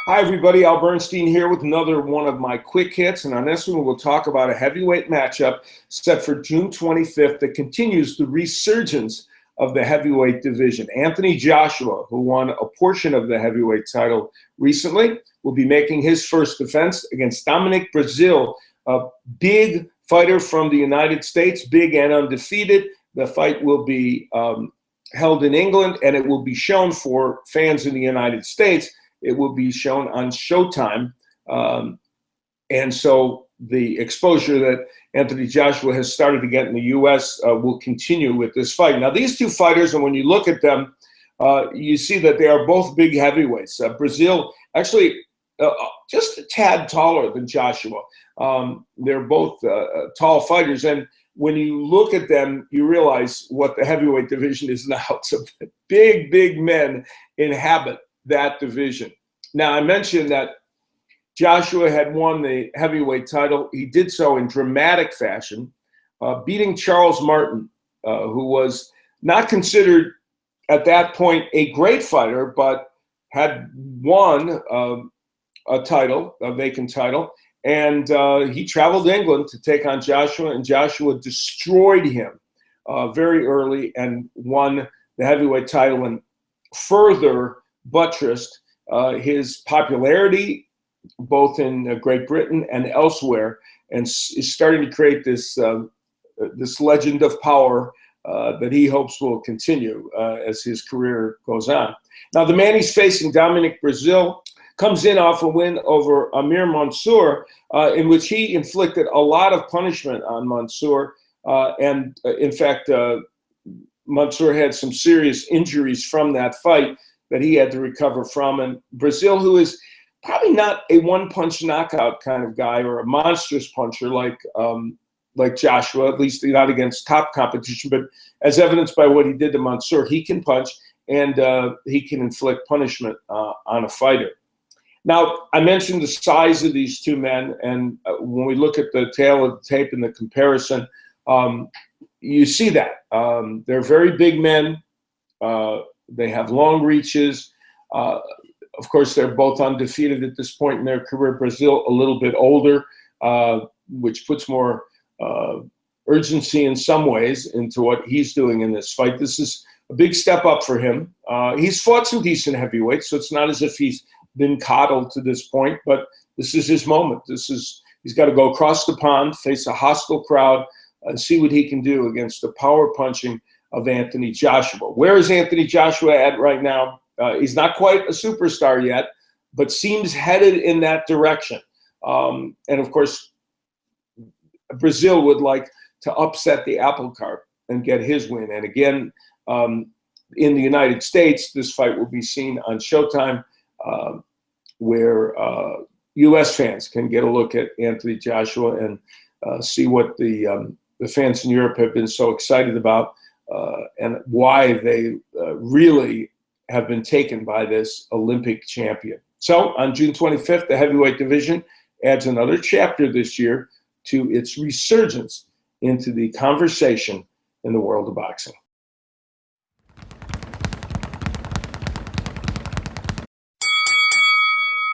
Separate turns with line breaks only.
Hi, everybody. Al Bernstein here with another one of my quick hits. And on this one, we'll talk about a heavyweight matchup set for June 25th that continues the resurgence of the heavyweight division. Anthony Joshua, who won a portion of the heavyweight title recently, will be making his first defense against Dominic Breazeale, a big fighter from the United States, big and undefeated. The fight will be held in England, and it will be shown for fans in the United States. It will be shown on Showtime. And so the exposure that Anthony Joshua has started to get in the U.S. Will continue with this fight. Now, these two fighters, and when you look at them, you see that they are both big heavyweights. Breazeale actually just a tad taller than Joshua. They're both tall fighters. And when you look at them, you realize what the heavyweight division is now. It's a big men inhabit that division. Now, I mentioned that Joshua had won the heavyweight title. He did so in dramatic fashion, beating Charles Martin, who was not considered at that point a great fighter, but had won a title, a vacant title. And he traveled to England to take on Joshua, and Joshua destroyed him very early and won the heavyweight title and further buttressed his popularity both in Great Britain and elsewhere, and is starting to create this this legend of power that he hopes will continue as his career goes on. Now, the man he's facing, Dominic Breazeale, comes in off a win over Amir Mansour, in which he inflicted a lot of punishment on Mansour, and in fact, Mansour had some serious injuries from that fight that he had to recover from. And Breazeale, who is probably not a one-punch knockout kind of guy or a monstrous puncher like Joshua, at least not against top competition, but as evidenced by what he did to Mansour, he can punch and he can inflict punishment on a fighter. Now, I mentioned the size of these two men, and when we look at the tail of the tape and the comparison, you see that. They're very big men. They have long reaches. Of course, they're both undefeated at this point in their career. Breazeale a little bit older, which puts more urgency in some ways into what he's doing in this fight. This is a big step up for him. He's fought some decent heavyweights, so it's not as if he's been coddled to this point, but this is his moment. He's got to go across the pond, face a hostile crowd, and see what he can do against the power punching of Anthony Joshua. Where is Anthony Joshua at right now? He's not quite a superstar yet, but seems headed in that direction. And of course, Breazeale would like to upset the apple cart and get his win. And again, in the United States, this fight will be seen on Showtime, where U.S. fans can get a look at Anthony Joshua and see what the fans in Europe have been so excited about, and why they really have been taken by this Olympic champion. So on June 25th, the heavyweight division adds another chapter this year to its resurgence into the conversation in the world of boxing.